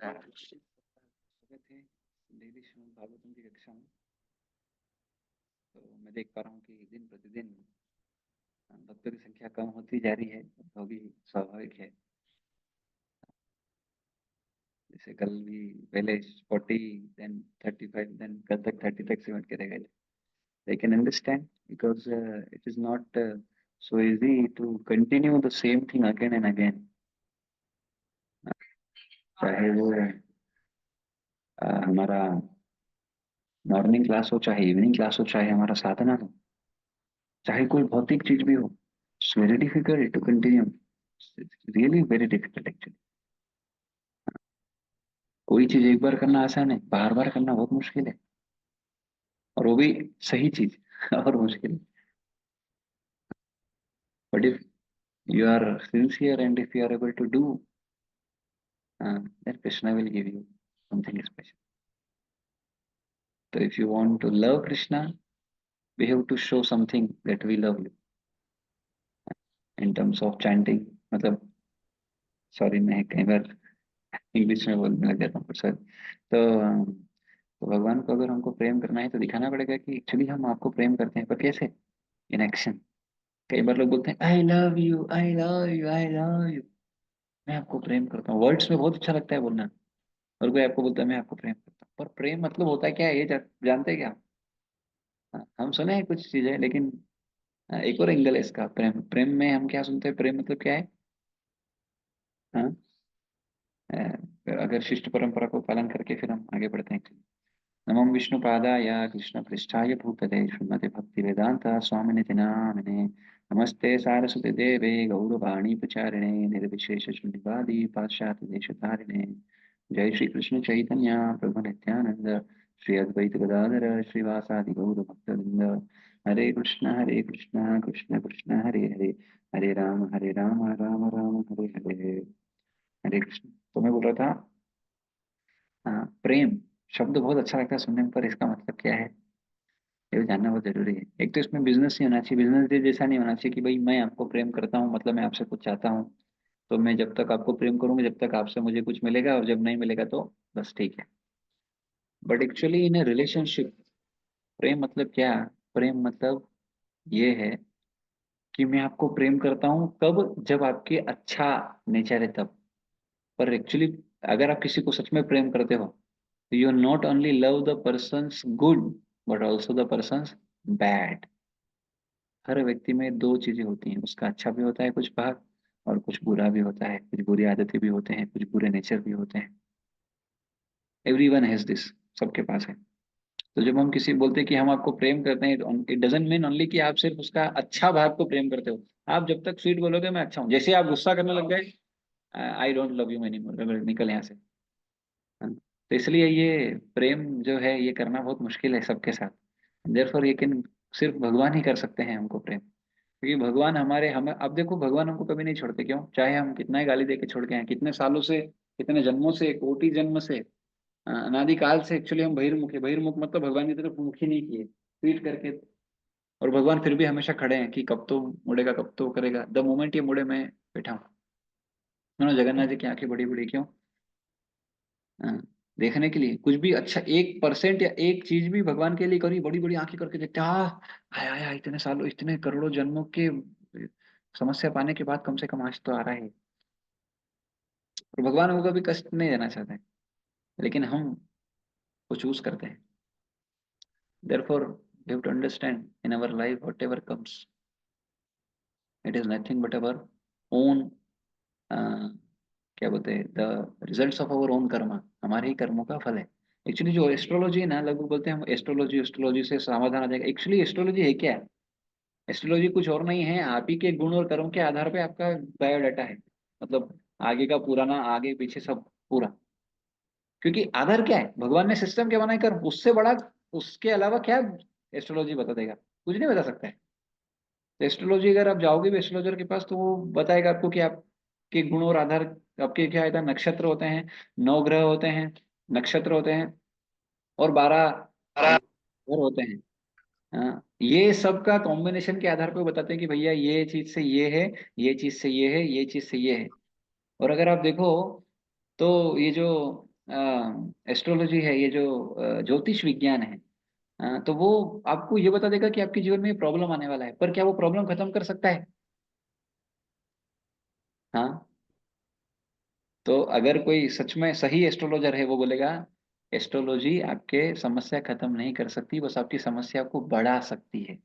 सुबह थे डेली श्रीमद् भागवतम की कक्षा में, तो मैं देख पा रहा हूँ कि दिन प्रतिदिन भक्तों की संख्या कम होती जा रही है, वो भी स्वाभाविक है। जैसे कल भी पहले 40, देन 35, देन कल तक 30 तक सिमट के रह गए। They can understand because it is not so easy to continue the same thing again and again. चाहे वो हमारा मॉर्निंग क्लास हो, चाहे इवनिंग क्लास हो, चाहे हमारा साधना हो, चाहे कोई भौतिक चीज भी हो, it's very difficult to continue, really very difficult actually. कोई चीज एक बार करना आसान है, बार बार करना बहुत मुश्किल है, और वो भी सही चीज और मुश्किल है। But if you are sincere and if you are able to do, then Krishna will give you something special. So if you want to love Krishna, we have to show something that we love you in terms of chanting. मतलब sorry, मैं कई बार English में बोलने लग जाता हूँ, sorry. तो भगवान को अगर हमको प्रेम करना है तो दिखाना पड़ेगा कि एक्चुअली हम आपको प्रेम करते हैं, पर कैसे? In action. कई बार लोग बोलते हैं I love you, I love you, I love you, मैं आपको प्रेम करता हूँ। वर्ड्स में बहुत अच्छा लगता है बोलना, और कोई आपको बोलता है मैं आपको प्रेम करता हूँ, पर प्रेम मतलब होता है क्या है, ये जानते हैं क्या? हाँ, हम सुने हैं कुछ चीजें, लेकिन एक और एंगल है इसका। प्रेम प्रेम में हम क्या सुनते हैं? प्रेम मतलब क्या है? हाँ, अगर शिष्ट परंपरा को पालन करके फिर हम आगे बढ़ते हैं। नमो विष्णुपादाय कृष्णपृष्ठाय भूतले श्रीमते भक्तिवेदांत स्वामिनिति नामिने। नमस्ते सारस्वती देवे गौरवाणी प्रचारिणे निर्विशेष शून्यवादी पाश्चात्य देशधारिणे। जय श्री कृष्ण चैतन्य प्रभु नित्यानंद श्री अद्वैत गदाधर श्रीवासादि गौर भक्तवृंद। हरे कृष्ण कृष्ण कृष्ण हरे हरे, हरे राम राम राम हरे हरे। हरे कृष्ण। तो मैं बोल रहा था, प्रेम शब्द बहुत अच्छा लगता है सुनने में, पर इसका मतलब क्या है ये जानना बहुत जरूरी है। एक तो इसमें बिजनेस नहीं होना चाहिए, बिजनेस डील जैसा नहीं होना चाहिए कि भाई मैं आपको प्रेम करता हूँ मतलब मैं आपसे कुछ चाहता हूँ, तो मैं जब तक आपको प्रेम करूंगा जब तक आपसे मुझे कुछ मिलेगा, और जब नहीं मिलेगा तो बस ठीक है। But actually in a relationship, प्रेम मतलब क्या? प्रेम मतलब ये है कि मैं आपको प्रेम करता हूँ कब? जब आपके अच्छा नेचर है तब। पर एक्चुअली अगर आप किसी को सच में प्रेम करते हो, you not only love the person's good but also the person's bad। हर व्यक्ति में दो चीजें होती हैं, उसका अच्छा भी होता है कुछ भाग, और कुछ बुरा भी होता है, कुछ बुरी आदतें भी होते हैं, कुछ बुरे नेचर भी होते हैं। एवरीवन हैज दिस, सबके पास है। तो जब हम किसी बोलते हैं कि हम आपको प्रेम करते हैं, इट डजंट मीन ओनली कि आप सिर्फ उसका अच्छा भाग को प्रेम करते हो। आप जब तक स्वीट बोलोगे मैं अच्छा हूँ, जैसे आप गुस्सा करने लग गए, I don't love you any more, निकल यहाँ से। हाँ, तो इसलिए ये प्रेम जो है ये करना बहुत मुश्किल है सबके साथ। देयरफॉर ये कैन सिर्फ भगवान ही कर सकते हैं हमको प्रेम, क्योंकि भगवान हमारे हमें, अब देखो भगवान हमको कभी नहीं छोड़ते। क्यों? चाहे हम कितना ही गाली दे के छोड़ के हैं, कितने सालों से, कितने जन्मों से, कोटि जन्म से, अनादि काल से एक्चुअली हम बहिर्मुख है। बहिर्मुख मतलब भगवान की तरफ मुख ही नहीं किए, ट्वीट करके। और भगवान फिर भी हमेशा खड़े हैं कि कब तो मुड़ेगा, कब तो करेगा। द मोमेंट ये मुड़े मैं बैठा हूँ। जगन्नाथ जी की आंखें बड़ी बड़ी क्यों? हाँ, देखने के लिए कुछ भी अच्छा 1% या एक चीज भी भगवान के लिए करी, बड़ी बड़ी आंखें करके देखते, आया आया इतने सालों, इतने करोड़ों जन्मों के समस्या पाने के बाद कम से कम आज तो आ रहा है। और भगवान को कभी कष्ट नहीं देना चाहते हैं, लेकिन हम वो चूज करते हैं। Therefore you have to understand in our life whatever comes, it is nothing but our own, क्या बोलते हैं, the results of our own karma, हमारे ही कर्मों का फल है। एक्चुअली जो एस्ट्रोलॉजी है ना, लोग बोलते हैं हम एस्ट्रोलॉजी, एस्ट्रोलॉजी से समाधान आ जाएगा। एक्चुअली एस्ट्रोलॉजी है क्या? एस्ट्रोलॉजी कुछ और नहीं है, आप ही के गुण और कर्म के आधार पे आपका बायोडाटा है। मतलब आगे का पुराना, आगे पीछे सब पूरा। क्योंकि आधार क्या है? भगवान ने सिस्टम क्या बनाया, कर्म, उससे बड़ा उसके अलावा क्या एस्ट्रोलॉजी बता देगा? कुछ नहीं बता सकता है। तो एस्ट्रोलॉजी अगर आप जाओगे भी एस्ट्रोलॉजर के पास, तो वो बताएगा आपको कि आपके गुण और आधार, आपके क्या है, नक्षत्र होते हैं, 9 ग्रह होते हैं, नक्षत्र होते हैं, और 12 घर होते हैं। हाँ, ये सब का कॉम्बिनेशन के आधार पर बताते हैं कि भैया ये चीज से ये है, ये चीज से ये है, ये चीज से ये है। और अगर आप देखो तो ये जो एस्ट्रोलॉजी है, ये जो ज्योतिष विज्ञान है, तो वो आपको ये बता देगा कि आपके जीवन में प्रॉब्लम आने वाला है, पर क्या वो प्रॉब्लम खत्म कर सकता है? हाँ। तो अगर कोई सच में सही एस्ट्रोलॉजर है, वो बोलेगा एस्ट्रोलॉजी आपके समस्या खत्म नहीं कर सकती, बस आपकी समस्या को बढ़ा सकती है।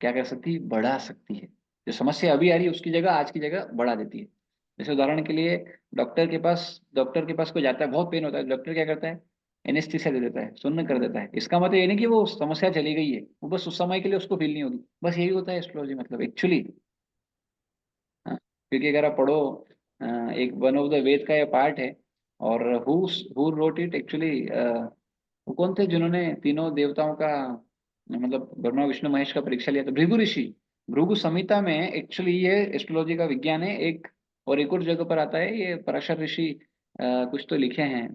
क्या कर सकती है? बढ़ा सकती है। जो समस्या अभी आ रही है उसकी जगह, आज की जगह बढ़ा देती है। जैसे उदाहरण के लिए, डॉक्टर के पास कोई जाता है, बहुत पेन होता है, डॉक्टर क्या करता है? एनेस्थीसिया दे देता है, सुन्न कर देता है। इसका मतलब ये नहीं कि वो समस्या चली गई है, वो बस उस समय के लिए उसको फील नहीं होगी। बस यही होता है एस्ट्रोलॉजी मतलब एक्चुअली। हाँ, क्योंकि अगर आप पढ़ो, एक वन ऑफ द वेद का ये पार्ट है। और हु रोट इट एक्चुअली, वो कौन थे जिन्होंने तीनों देवताओं का, मतलब ब्रह्मा विष्णु महेश का परीक्षा लिया था? भृगु ऋषि। भृगु संहिता में एक्चुअली ये एस्ट्रोलॉजी का विज्ञान है एक। और एक और जगह पर आता है ये, पराशर ऋषि कुछ तो लिखे हैं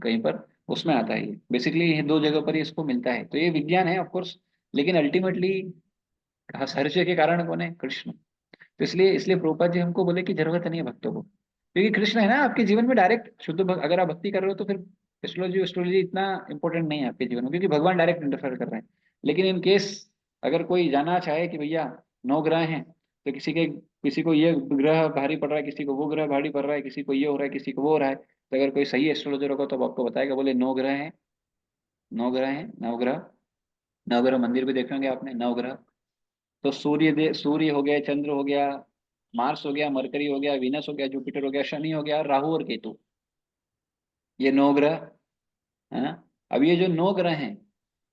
कहीं पर, उसमें आता है ये। बेसिकली ये दो जगह पर ही इसको मिलता है, तो ये विज्ञान है ऑफ कोर्स। लेकिन अल्टीमेटली हर चीज के कारण कौन है? कृष्ण। तो इसलिए इसलिए प्रभुपाद जी हमको बोले कि जरूरत नहीं है भक्तों को, क्योंकि कृष्ण है ना आपके जीवन में डायरेक्ट शुद्ध अगर आप भक्ति कर रहे हो तो फिर एस्ट्रोलॉजी एस्ट्रोलॉजी इतना इंपॉर्टेंट नहीं है आपके जीवन में, क्योंकि भगवान डायरेक्ट इंटरफेयर कर रहे हैं। लेकिन इन केस अगर कोई जानना चाहे कि भैया 9 ग्रह हैं, तो किसी को ये ग्रह भारी पड़ रहा है, किसी को वो ग्रह भारी पड़ रहा है, किसी को ये हो रहा है, किसी को वो हो रहा है, तो अगर कोई सही एस्ट्रोलॉजर होगा तो वो आपको बताएगा, बोले 9 ग्रह हैं, 9 ग्रह हैं, 9 ग्रह। 9 ग्रह मंदिर भी देखे होंगे आपने, 9 ग्रह। तो सूर्य हो गया, चंद्र हो गया, मार्स हो गया, मरकरी हो गया, वीनस हो गया, जुपिटर हो गया, शनि हो गया, राहु और केतु। ये 9 ग्रह है। अब ये जो 9 ग्रह हैं,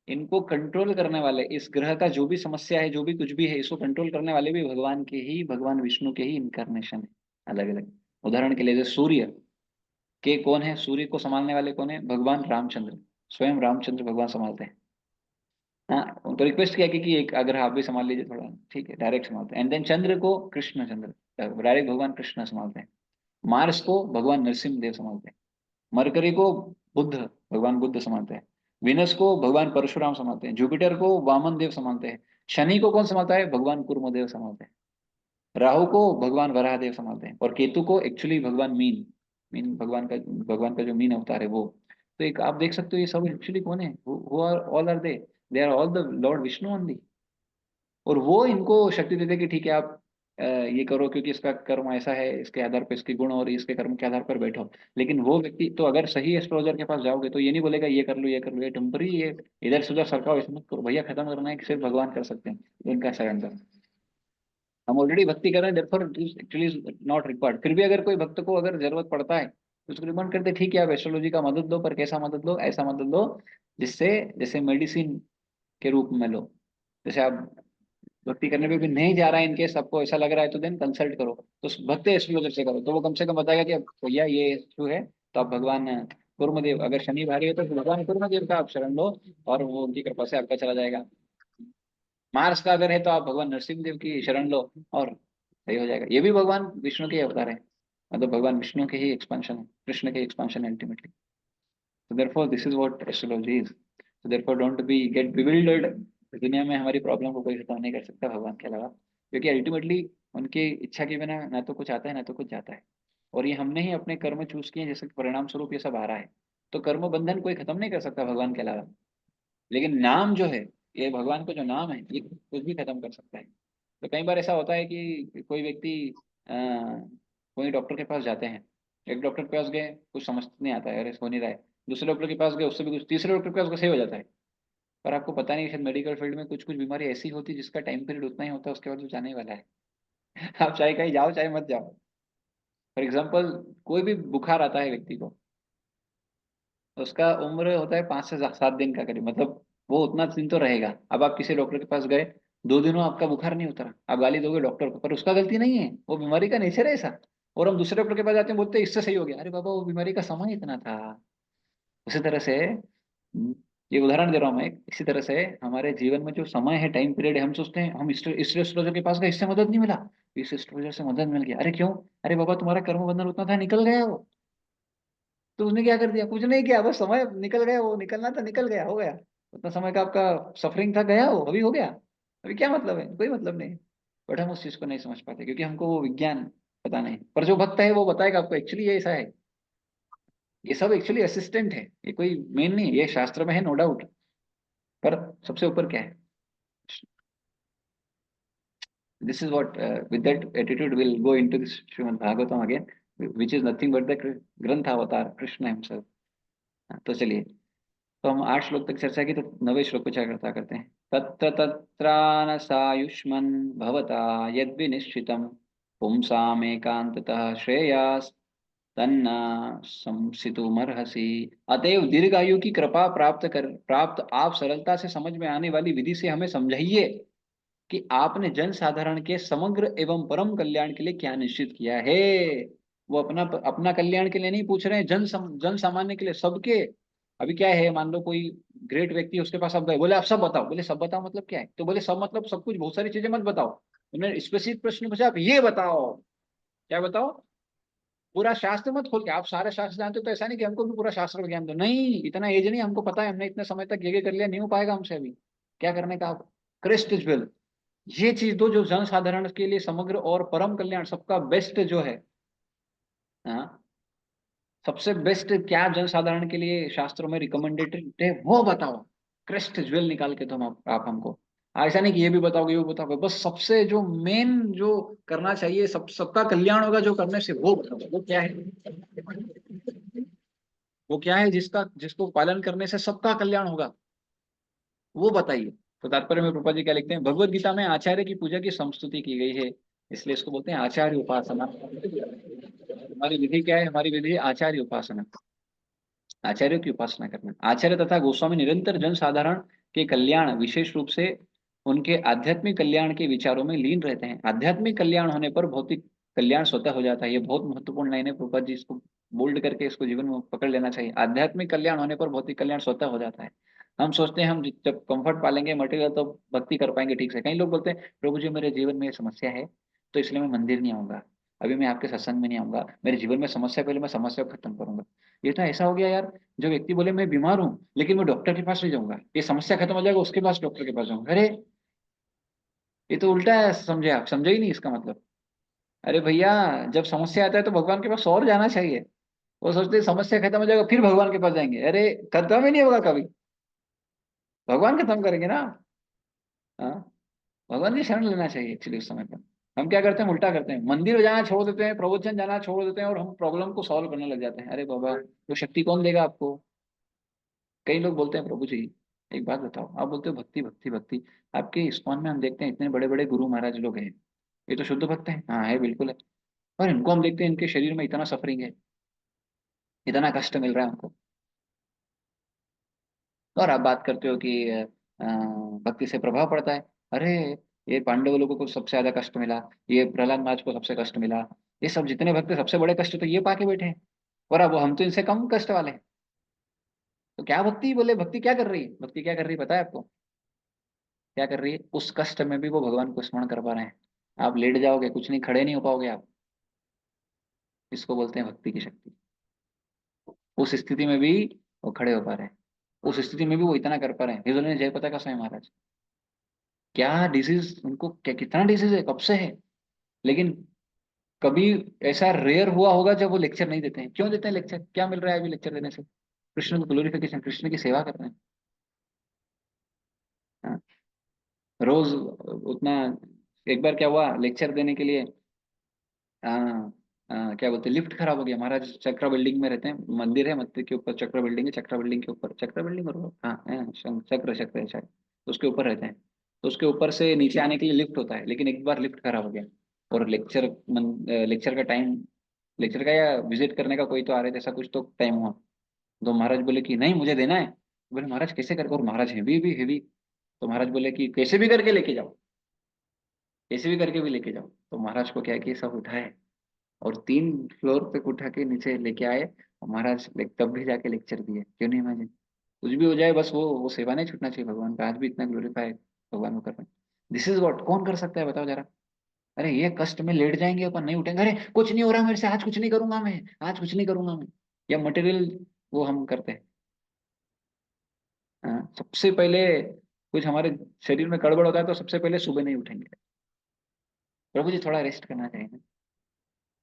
इनको कंट्रोल करने वाले, इस ग्रह का जो भी समस्या है, जो भी कुछ भी है, इसको कंट्रोल करने वाले भी भगवान के ही, भगवान विष्णु के ही इनकारनेशन है, अलग अलग। उदाहरण के लिए जैसे सूर्य के कौन है, सूर्य को संभालने वाले कौन है? भगवान रामचंद्र। स्वयं रामचंद्र भगवान संभालते हैं। हाँ, उनको रिक्वेस्ट किया कि एक अगर आप भी संभाल लीजिए थोड़ा, ठीक है, डायरेक्ट संभालते हैं। एंड देन चंद्र को कृष्ण चंद्र, डायरेक्ट भगवान कृष्ण संभालते हैं। मार्स को भगवान नरसिंह देव संभालते हैं। मरकरी को बुद्ध, भगवान बुद्ध संभालते हैं। विनस को भगवान परशुराम संभालते हैं। जुपिटर को वामन देव संभालते हैं। शनि को कौन संभालता है? भगवान कुर्म देव संभालते हैं। राहु को भगवान वराह देव संभालते हैं। और केतु को एक्चुअली भगवान मीन, भगवान का जो मीन अवतार है वो। तो एक आप देख सकते हो ये सब एक्चुअली कौन है? All are they are all the lord Vishnu only. और वो इनको शक्ति देते कि ठीक है आप ये करो, क्योंकि इसका कर्म ऐसा है, इसके आधार पर इसके गुण, और इसके कर्म के आधार पर बैठो। लेकिन वो व्यक्ति तो अगर सही एस्ट्रोलॉजर के पास जाओगे तो ये नहीं बोलेगा ये कर लो, ये कर लो, ये टेम्परी, ये इधर से उधर सरकाओ, ऐसा मत करो भैया, खत्म करना है कि सिर्फ भगवान कर सकते हैं। इनका ऐसा आंसर। हम ऑलरेडी भक्ति कर रहे हैं, देयरफॉर एक्चुअली नॉट रिक्वायर्ड। फिर भी अगर कोई भक्त को अगर जरूरत पड़ता है तो उसको रिकमेंड करते हैं, ठीक है आप एस्ट्रोलॉजी का मदद लो, पर कैसा मदद लो? ऐसा मदद लो जिससे, जैसे मेडिसिन के रूप में लो। जैसे आप भक्ति करने पे भी नहीं जा रहा है, इनकेस आपको ऐसा लग रहा है, तो देन कंसल्ट करो। तो भक्ति एस्ट्रोलॉजर से करो, तो वो कम से कम बताएगा कि भैया ये इशू है, तो आप भगवान कुर्मदेव, अगर शनि भारी है तो भगवान कुर्मदेव का आप शरण लो, और वो उनकी कृपा से आपका चला जाएगा। मार्स का अगर है तो आप भगवान नरसिंह देव की शरण लो, और सही हो जाएगा। ये भी भगवान विष्णु के अवतार है, मतलब भगवान विष्णु के ही एक्सपांशन है, कृष्ण के एक्सपांशन है ultimately. So therefore this is what astrology is. So therefore don't be get bewildered। इस दुनिया में हमारी प्रॉब्लम को कोई खत्म नहीं कर सकता भगवान के अलावा, क्योंकि अल्टीमेटली उनकी इच्छा के बिना ना तो कुछ आता है ना तो कुछ जाता है। और ये हमने ही अपने कर्म चूज किए हैं, जैसे परिणाम स्वरूप ये सब आ रहा है। तो कर्म बंधन कोई खत्म नहीं कर सकता भगवान के अलावा। लेकिन नाम जो है, ये भगवान का जो नाम है, ये कुछ भी खत्म कर सकता है। तो कई बार ऐसा होता है कि कोई व्यक्ति अ, कोई डॉक्टर के पास जाते हैं। एक डॉक्टर के पास गए, कुछ समझ नहीं आता है, अरे हो नहीं रहा है। दूसरे डॉक्टर के पास गए, उससे भी कुछ, तीसरे डॉक्टर के पास गए, सही हो जाता है। पर आपको पता नहीं, शायद मेडिकल फील्ड में कुछ कुछ बीमारी ऐसी होती है जिसका टाइम पीरियड उतना ही होता है, उसके बाद वो जाने ही वाला है। आप चाहे कहीं जाओ चाहे मत जाओ। फॉर एग्जाम्पल, कोई भी बुखार आता है व्यक्ति को, उसका उम्र होता है 5 से 7 दिन का करीब, मतलब वो उतना दिन तो रहेगा। अब आप किसी डॉक्टर के पास गए, 2 दिनों आपका बुखार नहीं उतरा, आप गाली दोगे डॉक्टर को, पर उसका गलती नहीं है, वो बीमारी का नेचर है ऐसा। और हम दूसरे डॉक्टर के पास जाते हैं, बोलते हैं इससे सही हो गया, अरे बाबा वो बीमारी का समय इतना था। उसी तरह से ये उदाहरण दे रहा हूँ मैं इसी तरह से हमारे जीवन में जो समय है, टाइम पीरियड है, हम सोचते हैं हम इस एस्ट्रोलॉजर के पास गए, इससे मदद नहीं मिला, इस एस्ट्रोलॉजर से मदद मिल गया, अरे क्यों? अरे बाबा तुम्हारा कर्म बंधन उतना था, निकल गया वो। तो उसने क्या कर दिया? कुछ नहीं किया, बस समय निकल गया, वो निकलना था निकल गया, हो गया। उतना समय का आपका सफरिंग था, गया वो, अभी हो गया। अभी क्या मतलब है? कोई मतलब नहीं। बट हम उस चीज को नहीं समझ पाते, क्योंकि हमको वो विज्ञान पता नहीं। पर जो भक्त है वो बताएगा आपको एक्चुअली ये ऐसा है। ये सब एक्चुअली असिस्टेंट है, ये कोई मेन नहीं है। ये शास्त्र में है नो डाउट, पर सबसे ऊपर क्या है? This is what, with that attitude, we'll go into this Srimad Bhagavatam again, which is nothing but the ग्रंथ अवतार कृष्ण himself। तो चलिए, तो हम 8 श्लोक तक चर्चा की, तो 9वें श्लोक को चर्चा करते हैं। तत्र तत्रानसायुष्मन् भवता यद्विनिश्चितं पुंसामेकान्ततः श्रेयास् तन्ना संसितुमर्हसि। अतएव दीर्घायु की कृपा प्राप्त आप सरलता से समझ में आने वाली विधि से हमें समझाइए कि आपने जन साधारण के समग्र एवं परम कल्याण के लिए क्या निश्चित किया है। वो अपना अपना कल्याण के लिए नहीं पूछ रहे हैं, जन सामान्य के लिए, सबके। अभी क्या है, मान लो कोई ग्रेट व्यक्ति है, उसके पास आप गए, बोले आप सब बताओ। बोले सब बताओ मतलब क्या है? तो बोले सब मतलब सब कुछ, बहुत सारी चीजें मत बताओ। उन्होंने स्पेसिफिक प्रश्न पूछा, आप ये बताओ। क्या बताओ? पूरा शास्त्र मत खोल के, आप सारे शास्त्र जानते हो तो ऐसा नहीं कि हमको भी पूरा शास्त्र का ज्ञान दो, नहीं, इतना एज नहीं, हमको पता है, हमने इतने समय तक ये कर लिया, नहीं हो पाएगा हमसे अभी। क्या करने का आप? क्रिस्ट ज्वेल, ये चीज दो जो जनसाधारण के लिए समग्र और परम कल्याण, सबका बेस्ट जो है। हाँ, सबसे बेस्ट क्या जनसाधारण के लिए शास्त्रों में रिकमेंडेटेड है वो बताओ। क्रिस्ट ज्वेल निकाल के तुम आप हमको। ऐसा नहीं कि ये भी बताओगे ये भी बताओगे, बस सबसे जो मेन जो करना चाहिए, सबका कल्याण होगा जो करने से, वो बताओ, वो क्या है? वो क्या है जिसका जिसको पालन करने से सबका कल्याण होगा, वो बताइए। तो तात्पर्य में प्रभुपाद जी क्या लिखते हैं, भगवत गीता में आचार्य की पूजा की संस्तुति की गई है, इसलिए इसको बोलते हैं आचार्य उपासना। हमारी विधि क्या है? हमारी विधि है आचार्य उपासना, आचार्यों की उपासना करना। आचार्य तथा गोस्वामी निरंतर जन साधारण के कल्याण, विशेष रूप से उनके आध्यात्मिक कल्याण के विचारों में लीन रहते हैं। आध्यात्मिक कल्याण होने पर भौतिक कल्याण स्वतः हो जाता है। ये बहुत महत्वपूर्ण लाइन है, प्रभुपाद जी इसको बोल्ड करके इसको जीवन में पकड़ लेना चाहिए। आध्यात्मिक कल्याण होने पर भौतिक कल्याण स्वतः हो जाता है। हम सोचते हैं हम जब कंफर्ट पालेंगे मटेरियल तो भक्ति कर पाएंगे ठीक से। कई लोग बोलते हैं प्रभु जी मेरे जीवन में ये समस्या है, तो इसलिए मैं मंदिर नहीं आऊंगा, अभी मैं आपके सत्संग में नहीं आऊंगा, मेरे जीवन में समस्या, पहले मैं समस्या को खत्म करूंगा। ये तो ऐसा हो गया यार, जो व्यक्ति बोले मैं बीमार हूँ लेकिन मैं डॉक्टर के पास नहीं जाऊंगा, ये समस्या खत्म हो जाएगा उसके पास डॉक्टर के पास जाऊंगा। अरे ये तो उल्टा है, समझे आप? समझे ही नहीं इसका मतलब। अरे भैया, जब समस्या आता है तो भगवान के पास और जाना चाहिए। वो सोचते हैं समस्या खत्म हो जाएगा फिर भगवान के पास जाएंगे, अरे खत्म ही नहीं होगा कभी, भगवान खत्म करेंगे ना। हाँ, भगवान की शरण लेना चाहिए एक्चुअली उस समय पर। हम क्या करते हैं, उल्टा करते हैं, मंदिर जाना छोड़ देते हैं, प्रवचन जाना छोड़ देते हैं, और हम प्रॉब्लम को सॉल्व करने लग जाते हैं। अरे बाबा, वो शक्ति कौन देगा आपको? कई लोग बोलते हैं प्रभु जी एक बात बताओ, आप बोलते हो भक्ति भक्ति भक्ति, आपके इस्कॉन में हम देखते हैं इतने बड़े बड़े गुरु महाराज लोग हैं, ये तो शुद्ध भक्त हैं, हाँ है बिल्कुल है। और इनको हम देखते हैं इनके शरीर में इतना सफरिंग है, इतना कष्ट मिल रहा है उनको। और आप बात करते हो कि भक्ति से प्रभाव पड़ता है। अरे ये पांडव लोगों को सबसे ज्यादा कष्ट मिला, ये प्रहलाद महाराज को सबसे कष्ट मिला, ये सब जितने भक्त हैं, सबसे बड़े कष्ट तो ये पाके बैठे हैं, और अब हम तो इनसे कम कष्ट वाले हैं। तो क्या भक्ति बोले, भक्ति क्या कर रही है? भक्ति क्या कर रही है पता है आपको? क्या कर रही है? उस कष्ट में भी वो भगवान को स्मरण कर पा रहे हैं। आप लेट जाओगे, कुछ नहीं, खड़े नहीं हो पाओगे आप। इसको बोलते हैं भक्ति की शक्ति। उस स्थिति में भी वो खड़े हो पा रहे हैं, उस स्थिति में भी वो इतना कर पा रहे हैं। ये बोले जयपता का स्वामी महाराज, क्या डिजीज उनको, क्या कितना डिजीज है, कब से है, लेकिन कभी ऐसा रेयर हुआ होगा जब वो लेक्चर नहीं देते हैं। क्यों देते हैं लेक्चर? क्या मिल रहा है अभी लेक्चर देने से? कृष्ण को ग्लोरिफिकेशन, कृष्ण की सेवा कर रहे हैं। हाँ, रोज उतना। एक बार क्या हुआ, लेक्चर देने के लिए, हाँ, क्या बोलते हैं, लिफ्ट खराब हो गया। महाराज चक्रा बिल्डिंग में रहते हैं, मंदिर है मंदिर के ऊपर, चक्रा बिल्डिंग है, चक्रा बिल्डिंग के ऊपर, चक्रा बिल्डिंग और हाँ चक्र चक्र है शायद, तो उसके ऊपर रहते हैं। तो उसके ऊपर से नीचे आने के लिए लिफ्ट होता है, लेकिन एक बार लिफ्ट खराब हो गया, और लेक्चर का टाइम, लेक्चर का या विजिट करने का कोई तो आ रहे थे, ऐसा कुछ तो टाइम हुआ। तो महाराज बोले कि नहीं मुझे देना है। बोले महाराज कैसे करके, और महाराज हैवी भी हैवी। तो महाराज बोले कि कैसे भी करके लेके जाओ, कैसे भी करके भी लेके जाओ। तो महाराज को क्या किया, सब उठाए और 3 फ्लोर पे उठा के नीचे लेके आए, और महाराज तब भी जाके लेक्चर दिए। क्यों नहीं इमेजिन? कुछ भी हो जाए, बस वो सेवा नहीं छूटना चाहिए भगवान का। आज भी इतना ग्लोरीफाई भगवान को कर रहे हैं। दिस इज व्हाट, कौन कर सकता है बताओ जरा? अरे ये कष्ट में लेट जाएंगे अपन, नहीं उठेंगे, अरे कुछ नहीं हो रहा मेरे से, आज कुछ नहीं करूंगा मैं, आज कुछ नहीं करूंगा मैं। या मटेरियल वो हम करते हैं। हाँ, सबसे पहले कुछ हमारे शरीर में गड़बड़ होता है तो सबसे पहले सुबह नहीं उठेंगे। प्रभु जी थोड़ा रेस्ट करना चाहिए ना,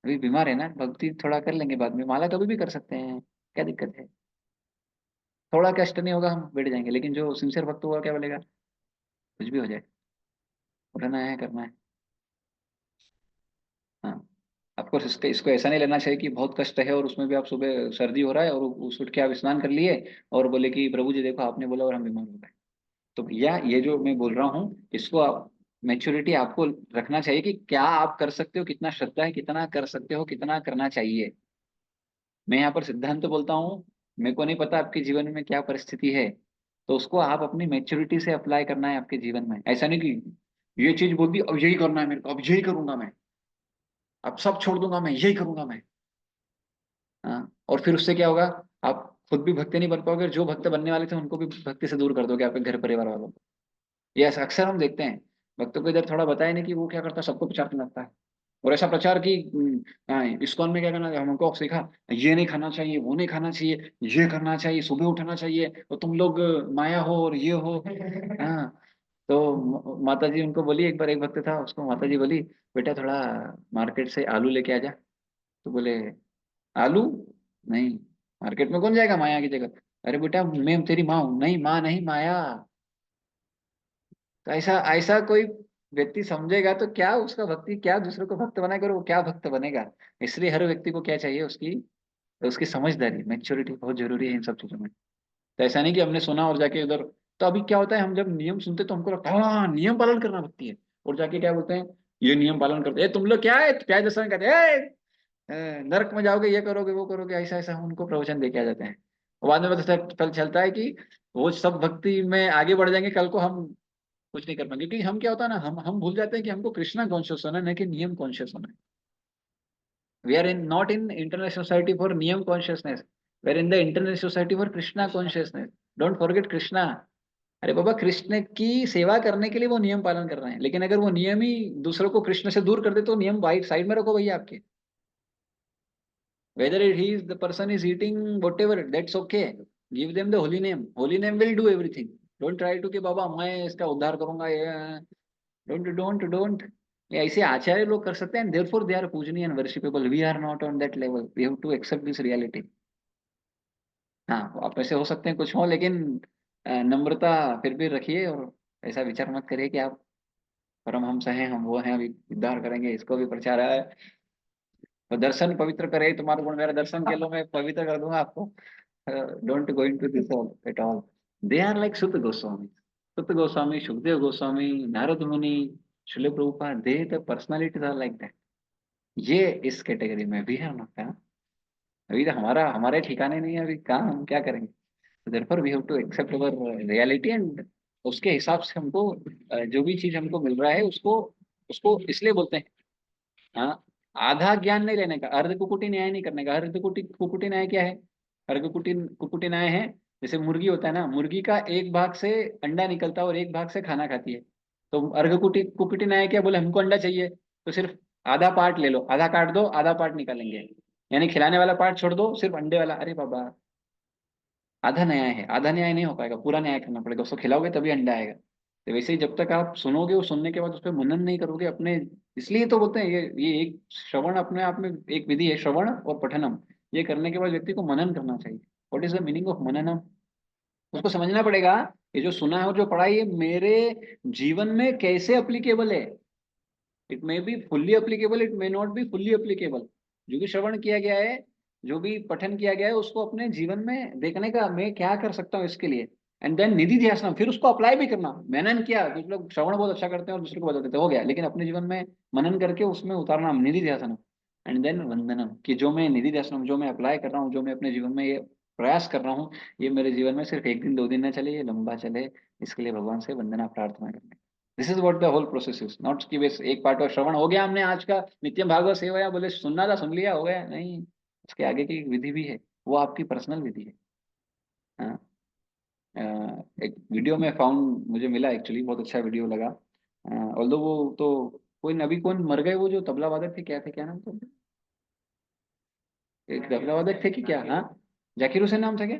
अभी बीमार है ना, भक्ति थोड़ा कर लेंगे बाद में, माला कभी भी कर सकते हैं, क्या दिक्कत है? थोड़ा कष्ट नहीं होगा, हम बैठ जाएंगे, लेकिन जो सिंसियर भक्त होगा क्या बोलेगा, कुछ भी हो जाए, उठना है, करना है। हाँ, आपको इसको ऐसा नहीं लेना चाहिए कि बहुत कष्ट है और उसमें भी आप सुबह सर्दी हो रहा है और उस उठ के आप स्नान कर लिए और बोले कि प्रभु जी देखो आपने बोला और हम बीमार हो गए। तो भैया ये जो मैं बोल रहा हूँ इसको आप, मैच्योरिटी आपको रखना चाहिए कि क्या आप कर सकते हो, कितना श्रद्धा है, कितना कर सकते हो, कितना करना चाहिए। मैं यहाँ पर सिद्धांत तो बोलता हूँ, मेरे को नहीं पता आपके जीवन में क्या परिस्थिति है, तो उसको आप अपनी मैच्योरिटी से अप्लाई करना है आपके जीवन में। ऐसा नहीं कि ये चीज बोल दी अब यही करना है मेरे को, अब यही करूंगा मैं, अब सब छोड़ दूंगा मैं, यही करूंगा मैं। हाँ, और फिर उससे क्या होगा, आप खुद भी भक्त नहीं बन पाओगे, जो भक्त बनने वाले थे उनको भी भक्ति से दूर कर दोगे, आपके घर परिवार वालों को। ये ऐसा अक्सर हम देखते हैं, भक्तों को इधर थोड़ा बताया नहीं कि वो क्या करता है, सबको प्रचार करने लगता है। और ऐसा प्रचार कि हाँ, इस्कॉन में क्या करना है, हमको सीखा ये नहीं खाना चाहिए, वो नहीं खाना चाहिए, ये करना चाहिए, सुबह उठना चाहिए, तो तुम लोग माया हो और ये हो। हाँ, तो माता जी उनको बोली, एक बार एक भक्त था, उसको माता जी बोली बेटा थोड़ा मार्केट से आलू लेके आ जा। तो बोले आलू? नहीं, मार्केट में कौन जाएगा माया की जगह। अरे बेटा मैं तेरी माँ हूँ। नहीं माँ नहीं, माया। तो ऐसा ऐसा कोई व्यक्ति समझेगा तो क्या उसका भक्ति, क्या दूसरे को भक्त बनाएगा और वो क्या भक्त बनेगा। इसलिए हर व्यक्ति को क्या चाहिए, उसकी उसकी समझदारी, मैच्योरिटी बहुत जरूरी है इन सब चीजों में। तो ऐसा नहीं कि हमने सुना और जाके उधर, तो अभी क्या होता है, हम जब नियम सुनते तो हमको लगता है हाँ नियम पालन करना भक्ति है, और जाके क्या बोलते हैं, ये नियम पालन करते तुम लोग क्या है, प्याज लहसुन कहते हैं नरक में जाओगे, ये करोगे वो करोगे, ऐसा ऐसा उनको प्रवचन दे के आ जाते हैं। और बाद में पता चलता है कि वो सब भक्ति में आगे बढ़ जाएंगे, कल को हम कुछ नहीं कर पाएंगे, क्योंकि हम क्या होता है ना, हम भूल जाते हैं कि हमको कृष्णा कॉन्शियस होना है, न कि नियम कॉन्शियस होना है। We are in not in international society for नियम consciousness, we are in the international society for Krishna consciousness. Don't forget Krishna. अरे बाबा कृष्ण की सेवा करने के लिए वो नियम पालन कर रहे हैं, लेकिन अगर वो नियम ही दूसरों को कृष्ण से दूर कर दे तो नियम बाइट साइड में रखो भैया आपके। Whether he is the person is eating whatever, that's okay. Give them the holy name. Holy name will do everything. Don't try to कि बाबा मैं इसका उद्धार करूंगा ये। Don't. ये ऐसे आचार्य लोग कर सकते हैं, and therefore they are पूजनीय and worshipable. We are not on that level. We have to accept this reality. हाँ, आप ऐसे हो सकते हैं कुछ हो, लेकिन नम्रता फिर भी रखिए, और ऐसा विचार मत करिए कि आप परमहंस हैं, हम वो हैं, अभी उद्धार करेंगे, इसको भी प्रचार है। तो दर्शन पवित्र करे तुम्हारा गुण, मेरा दर्शन के लो, मैं पवित्र कर दूंगा आपको। Don't go into this all at all. They are like Sutta Goswami. Sutta Goswami, Shukdev Goswami, Narad Muni, Srila Prabhupada, they the personalities are like that. ये इस कैटेगरी में भी है ना। अभी तो हमारा हमारे ठिकाने नहीं है, अभी कहाँ हम क्या करेंगे। therefore we have to accept our reality, and उसके हिसाब से हमको जो भी चीज हमको मिल रहा है उसको उसको इसलिए बोलते हैं। हाँ, आधा ज्ञान नहीं लेने का, अर्ध कुकुटी न्याय नहीं करने का। अर्ध कुकुटी कुकुटी न्याय क्या है, अर्ध कुकुटी कुकुटी न्याय है, जैसे मुर्गी होता है ना, मुर्गी का एक भाग से अंडा निकलता है और एक भाग से खाना खाती है। तो अर्घ कुटी कुकुटी न्याय क्या, बोले हमको अंडा चाहिए तो सिर्फ आधा पार्ट ले लो, आधा काट दो, आधा पार्ट निकालेंगे, यानी खिलाने वाला पार्ट छोड़ दो, सिर्फ अंडे वाला। अरे बाबा, आधा न्याय है, आधा न्याय नहीं हो पाएगा, पूरा न्याय करना पड़ेगा, उसको खिलाओगे तभी अंडा आएगा। तो वैसे ही जब तक आप सुनोगे और सुनने के बाद उस पर मनन नहीं करोगे अपने, इसलिए तो बोलते हैं ये एक श्रवण अपने आप में एक विधि है, श्रवण और पठनम। ये करने के बाद व्यक्ति को मनन करना चाहिए। What is the meaning of मननम, उसको समझना पड़ेगा, ये जो सुना है और जो पढ़ा है ये मेरे जीवन में कैसे अप्लीकेबल है। It may be fully applicable, it may not be fully applicable. जो भी श्रवण किया गया है, जो भी पठन किया गया है, उसको अपने जीवन में देखने का, मैं क्या कर सकता हूँ इसके लिए। एंड देन निधि ध्यासनम, फिर उसको अप्लाई भी करना। मनन किया, कुछ लोग श्रवण बहुत अच्छा करते हैं और दूसरे को बता देते हैं, हो गया, लेकिन अपने जीवन में मनन करके उसमें उतारना, निधि ध्यासनम। एंड देन वंदनम, कि जो मैं निधि ध्यासनम, जो मैं अप्लाई कर रहा हूँ, जो मैं अपने जीवन में ये प्रयास कर रहा हूँ, ये मेरे जीवन में सिर्फ एक दिन दो दिन ना चले, ये लंबा चले। इसके लिए भगवान से वंदना प्रार्थना करनी। This is what the whole process is not कि बस एक पार्ट और श्रवण हो गया, हमने आज का नित्यम भागवत सेवा बोले सुनना था सुन लिया हो गया, नहीं। उसके आगे की एक विधि भी है, वो आपकी पर्सनल विधि है। हाँ, अ, एक वीडियो में फाउंड मुझे मिला, एक्चुअली बहुत अच्छा वीडियो लगा। ऑल्दो वो तो कोई अभी कौन मर गए, वो जो तबला वादक थे, क्या थे, क्या नाम था उनका? एक तबला वादक थे कि क्या, हाँ, जाकिर हुसैन नाम था क्या?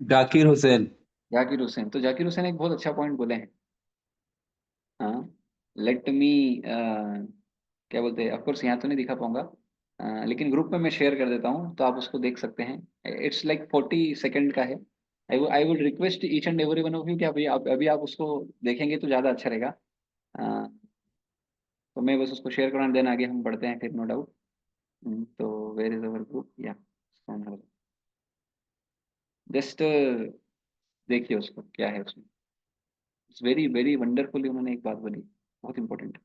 जाकिर हुसैन। जाकिर हुसैन, तो जाकिर हुसैन एक बहुत अच्छा पॉइंट बोले हैं। हाँ, लेट मी क्या बोलते हैं, ऑफकोर्स यहाँ तो नहीं दिखा पाऊंगा। लेकिन ग्रुप में मैं शेयर कर देता हूँ तो आप उसको देख सकते हैं। इट्स लाइक 40 सेकंड का है। I would request each and every one of you कि अभी आप उसको देखेंगे तो ज़्यादा अच्छा रहेगा। अ, तो मैं बस उसको शेयर करूँ, देन आगे हम बढ़ते हैं फिर, नो डाउट। तो वेर इज अवर ग्रुप या, जस्ट देखिए उसको क्या है उसमें। इट्स वेरी वेरी वंडरफुल, उन्होंने एक बात बोली बहुत इंपॉर्टेंट।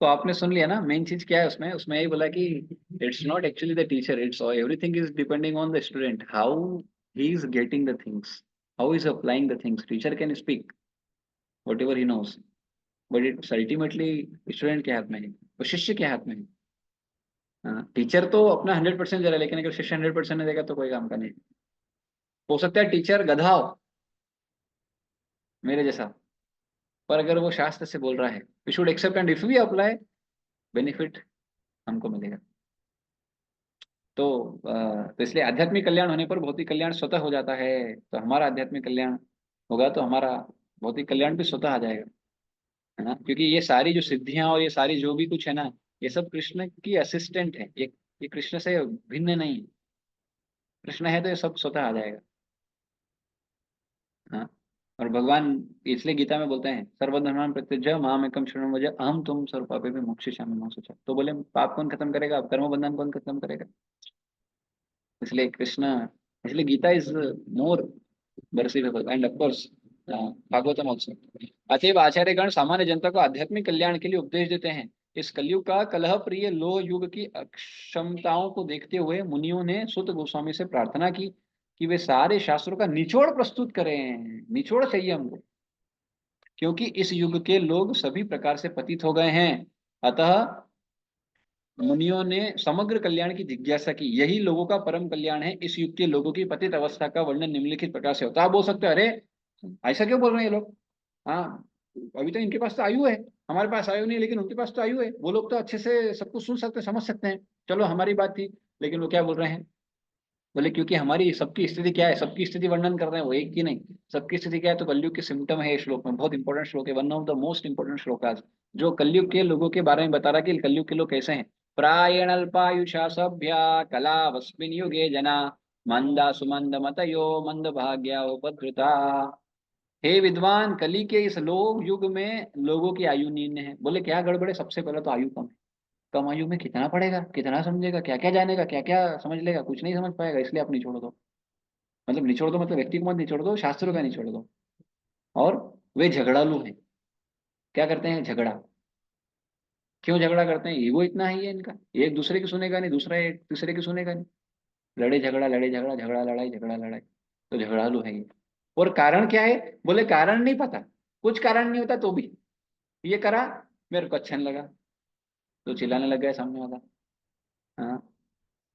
तो आपने सुन लिया ना, मेन चीज क्या है उसमें, उसमें यही बोला कि it's not actually the teacher, it's everything is depending on the student, how he is getting the things, how is applying the things. Teacher can speak whatever he knows, but it's ultimately student के हाथ में है, वो शिष्य के हाथ में है। हाँ, टीचर तो अपना 100% दे रहा है, लेकिन अगर शिष्य 100% नहीं देगा तो कोई काम का नहीं। हो सकता है टीचर गधा हो मेरे जैसा, पर अगर वो शास्त्र से बोल रहा है, we should accept and if we apply, benefit हमको मिलेगा। तो तो इसलिए आध्यात्मिक कल्याण होने पर भौतिक कल्याण स्वतः हो जाता है। तो हमारा आध्यात्मिक कल्याण होगा तो हमारा भौतिक कल्याण भी स्वतः आ जाएगा, है ना। क्योंकि ये सारी जो सिद्धियां और ये सारी जो भी कुछ है ना, ये सब कृष्ण की असिस्टेंट है, ये कृष्ण से भिन्न नहीं है। कृष्ण है तो ये सब स्वतः आ जाएगा। हाँ। और भगवान इसलिए गीता में बोलते हैं, सर्वधर्मान् परित्यज्य माम एकम शरणं व्रज अहम तुम सर्व पापेभ्यो मोक्षयिष्यामि मा शुचः। तो बोले पाप कौन खत्म करेगा, अब कर्म बंधन कौन खत्म करेगा। इसलिए कृष्ण, इसलिए Gita is more merciful and of course Bhagavatam also. अतएव आचार्यगण सामान्य जनता को आध्यात्मिक कल्याण के लिए उपदेश देते हैं। इस कलयुग का कलह प्रिय लोह युग की अक्षमताओं को देखते हुए मुनियों ने सुत गोस्वामी से प्रार्थना की कि वे सारे शास्त्रों का निचोड़ प्रस्तुत करें। निचोड़ चाहिए हमको, क्योंकि इस युग के लोग सभी प्रकार से पतित हो गए हैं। अतः मुनियों ने समग्र कल्याण की जिज्ञासा की, यही लोगों का परम कल्याण है। इस युग के लोगों की पतित अवस्था का वर्णन निम्नलिखित प्रकार से होता है। आप बोल सकते हो अरे ऐसा क्यों बोल रहे हैं ये लोग। हाँ, अभी तो इनके पास तो आयु है, हमारे पास आयु नहीं है, लेकिन उनके पास तो आयु है, वो लोग तो अच्छे से सब कुछ सुन सकते समझ सकते हैं। चलो हमारी बात थी, लेकिन वो क्या बोल रहे हैं, बोले क्योंकि हमारी सबकी स्थिति क्या है, सबकी स्थिति वर्णन कर रहे हैं वो, एक की नहीं। सबकी स्थिति क्या है, तो कलयुग के सिम्टम है। इस श्लोक में बहुत इंपॉर्टेंट श्लोक है, one of the most important श्लोक आज, जो कलयुग के लोगों के बारे में बता रहा है कि कलयुग के लोग कैसे हैं। प्रायण अल्पायुषा सभ्या कलावस्मिन युगे जना मंदा सुमंद मतयो मंद भाग्या उपद्रुता। हे विद्वान, कली के इस लोग युग में लोगों की आयु नीन है। बोले क्या गड़बड़ है, सबसे पहले तो आयु कम है। कम आयु में कितना पढ़ेगा, कितना समझेगा, क्या क्या जानेगा, क्या क्या समझ लेगा, कुछ नहीं समझ पाएगा। इसलिए आप निचोड़ दो, मतलब निचोड़ दो मतलब व्यक्ति को मत निचोड़ दो, शास्त्रों का निचोड़ दो। और वे झगड़ालू हैं, क्या करते हैं झगड़ा। क्यों झगड़ा करते हैं, ईगो इतना ही है इनका, एक दूसरे की सुनेगा नहीं, दूसरा एक दूसरे की सुनेगा नहीं। लड़े झगड़ा, झगड़ा लड़ाई, झगड़ा लड़ाई। तो झगड़ालू है ये। और कारण क्या है, बोले कारण नहीं पता, कुछ कारण नहीं होता तो भी ये करा, मेरे को अच्छा नहीं लगा, तो चिल्लाने लग गया सामने वाला। हाँ,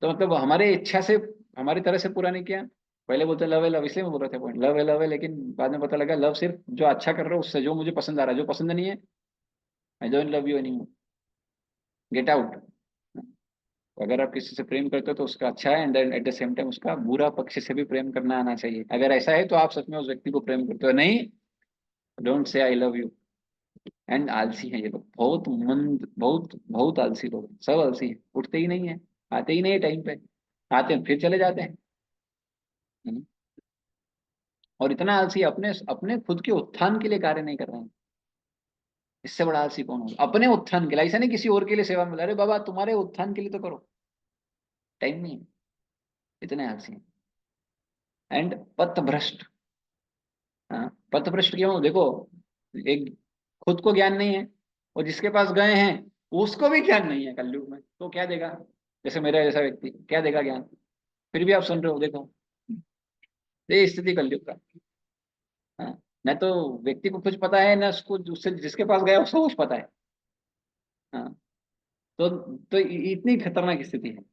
तो मतलब हमारे इच्छा से, हमारी तरह से पूरा नहीं किया। पहले बोलते लव है लव, इसलिए मैं बोल रहा था पॉइंट, लव है, लेकिन बाद में पता लगा लव सिर्फ जो अच्छा कर रहा हूँ उससे, जो मुझे पसंद आ रहा है, जो पसंद नहीं है I don't love you any, get out. अगर आप किसी से प्रेम करते हो तो उसका अच्छा है, and then at the same time उसका बुरा पक्ष से भी प्रेम करना आना चाहिए। अगर ऐसा है तो आप सच में उस व्यक्ति को प्रेम करते हो, नहीं don't say I love you. And आलसी है ये लोग, बहुत मंद, बहुत बहुत आलसी लोग हैं। सब आलसी है, उठते ही नहीं है, आते ही नहीं है टाइम पे, आते हैं फिर चले जाते हैं। हम्म। और इतना आलसी अपने अपने खुद के उत्थान के लिए कार्य नहीं कर रहे हैं। इससे बड़ा आलसी कौन होगा, अपने उत्थान के लिए, ऐसा नहीं किसी और के लिए सेवा में, अरे बाबा तुम्हारे उत्थान के लिए तो करो, टाइम नहीं है, इतने आलसी हैं। एंड पथ भ्रष्ट। हाँ, पथ भ्रष्ट क्यों, देखो एक खुद को ज्ञान नहीं है, और जिसके पास गए हैं उसको भी ज्ञान नहीं है कलयुग में, तो क्या देगा। जैसे मेरा जैसा व्यक्ति क्या देगा ज्ञान, फिर भी आप सुन रहे हो, देखो ये स्थिति कलयुग का। हाँ, न तो व्यक्ति को कुछ पता है, न उसको उससे जिसके पास गया उसको कुछ पता है। हाँ, तो इतनी खतरनाक स्थिति है।